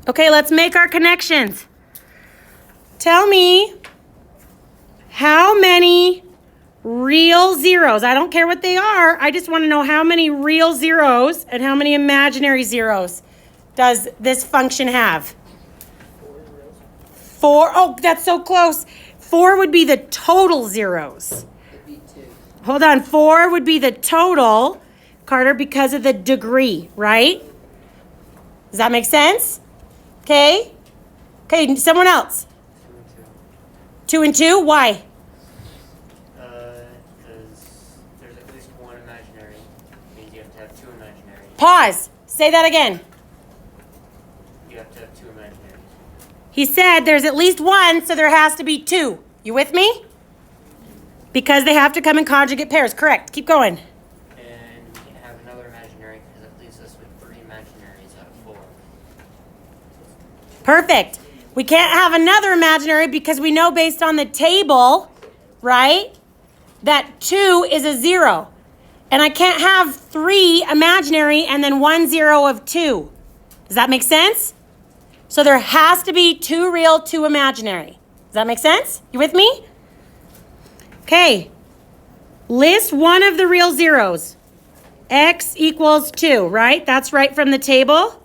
Okay, let's make our connections. Tell me how many real zeros, I don't care what they are, I just want to know how many real zeros and how many imaginary zeros does this function have? 4. Oh, that's so close. 4 would be the total zeros. Hold on, 4 would be the total, Carter, because of the degree, right? Does that make sense? Okay. Okay, someone else. 2 and 2, why? Because there's at least one imaginary. Means you have to have 2 imaginary. Pause. Say that again. You have to have 2 imaginary. He said there's at least 1, so there has to be 2. You with me? Because they have to come in conjugate pairs. Correct. Keep going. And you can have another imaginary because it leaves us with 3 imaginaries out of 4. Perfect. We can't have another imaginary because we know based on the table, right, that 2 is a 0. And I can't have 3 imaginary and then 1 0 of 2. Does that make sense? So there has to be 2 real, 2 imaginary. Does that make sense? You with me? Okay. List one of the real zeros. X equals 2, right? That's right from the table.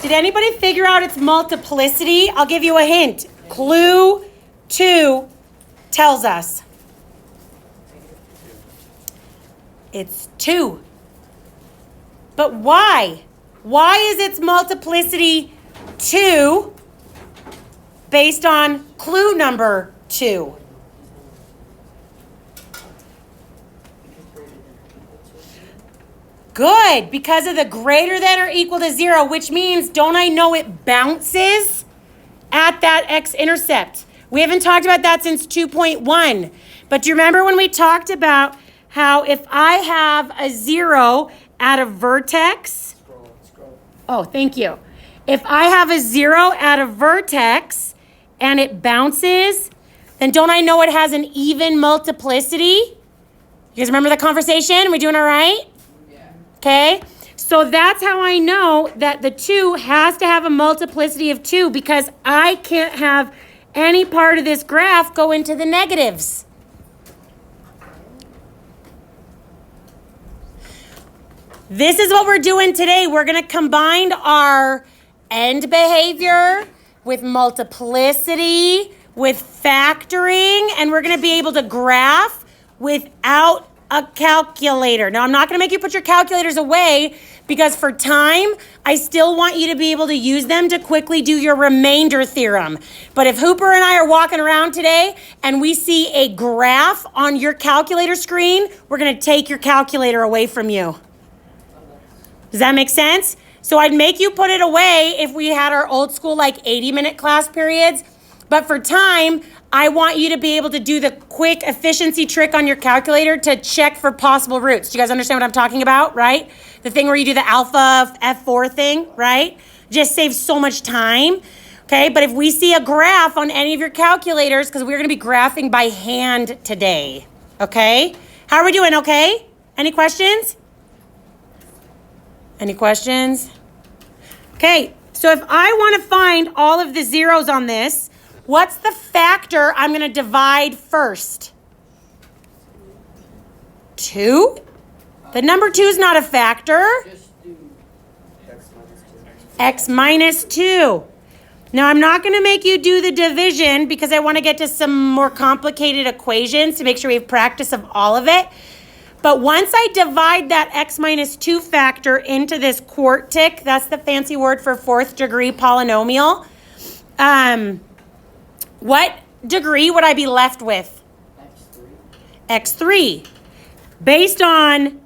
Did anybody figure out its multiplicity? I'll give you a hint. Clue 2 tells us. It's 2. But why? Why is its multiplicity 2 based on clue number 2? Good, because of the greater than or equal to 0, which means, don't I know it bounces at that x-intercept? We haven't talked about that since 2.1. But do you remember when we talked about how if I have a 0 at a vertex? Scroll. Oh, thank you. If I have a 0 at a vertex and it bounces, then don't I know it has an even multiplicity? You guys remember the conversation? Are we doing all right? Okay, so that's how I know that the 2 has to have a multiplicity of 2 because I can't have any part of this graph go into the negatives. This is what we're doing today. We're going to combine our end behavior with multiplicity, with factoring, and we're going to be able to graph without a calculator. Now, I'm not going to make you put your calculators away because for time, I still want you to be able to use them to quickly do your remainder theorem. But if Hooper and I are walking around today and we see a graph on your calculator screen, we're going to take your calculator away from you. Does that make sense? So I'd make you put it away if we had our old school like 80-minute class periods. But for time, I want you to be able to do the quick efficiency trick on your calculator to check for possible roots. Do you guys understand what I'm talking about, right? The thing where you do the alpha F4 thing, right? Just saves so much time, okay? But if we see a graph on any of your calculators, because we're going to be graphing by hand today, okay? How are we doing, okay? Any questions? Any questions? Okay, so if I want to find all of the zeros on this, what's the factor I'm going to divide first? 2? The number 2 is not a factor. Just do X minus 2. Now, I'm not going to make you do the division because I want to get to some more complicated equations to make sure we have practice of all of it. But once I divide that x minus 2 factor into this quartic, that's the fancy word for 4th degree polynomial, what degree would I be left with? X3. Based on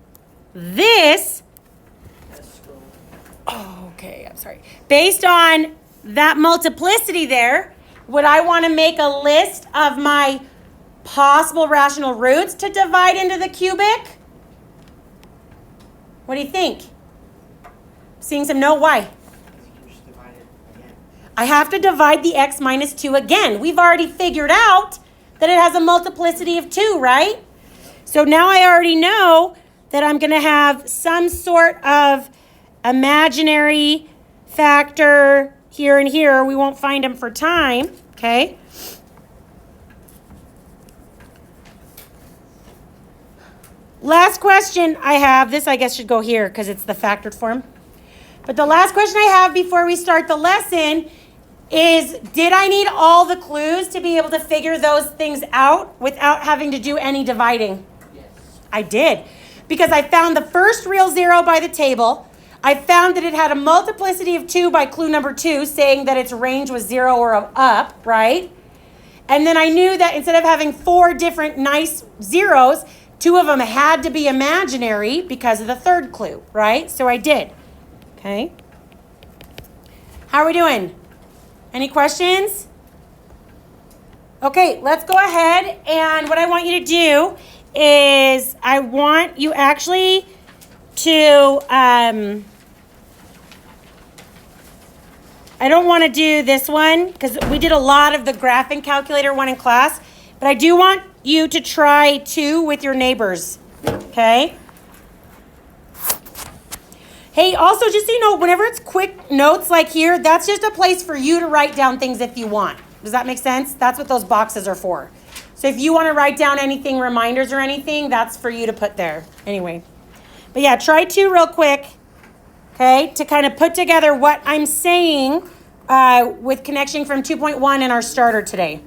this, okay, I'm sorry. Based on that multiplicity there, would I want to make a list of my possible rational roots to divide into the cubic? What do you think? Seeing some no, why? I have to divide the x minus 2 again. We've already figured out that it has a multiplicity of 2, right? So now I already know that I'm going to have some sort of imaginary factor here and here. We won't find them for time, okay? Last question I have, this I guess should go here because it's the factored form. But the last question I have before we start the lesson is, did I need all the clues to be able to figure those things out without having to do any dividing? Yes. I did, because I found the first real zero by the table. I found that it had a multiplicity of 2 by clue number 2, saying that its range was 0 or up, right? And then I knew that instead of having 4 different nice zeros, 2 of them had to be imaginary because of the third clue, right? So I did, okay? How are we doing? Any questions? Okay, let's go ahead, and what I want you to do is I want you actually to, I don't want to do this one because we did a lot of the graphing calculator one in class, but I do want you to try 2 with your neighbors, okay? Hey, also, just so you know, whenever it's quick notes like here, that's just a place for you to write down things if you want. Does that make sense? That's what those boxes are for. So if you want to write down anything, reminders or anything, that's for you to put there. Anyway. But yeah, try 2 real quick, okay, to kind of put together what I'm saying with connection from 2.1 and our starter today.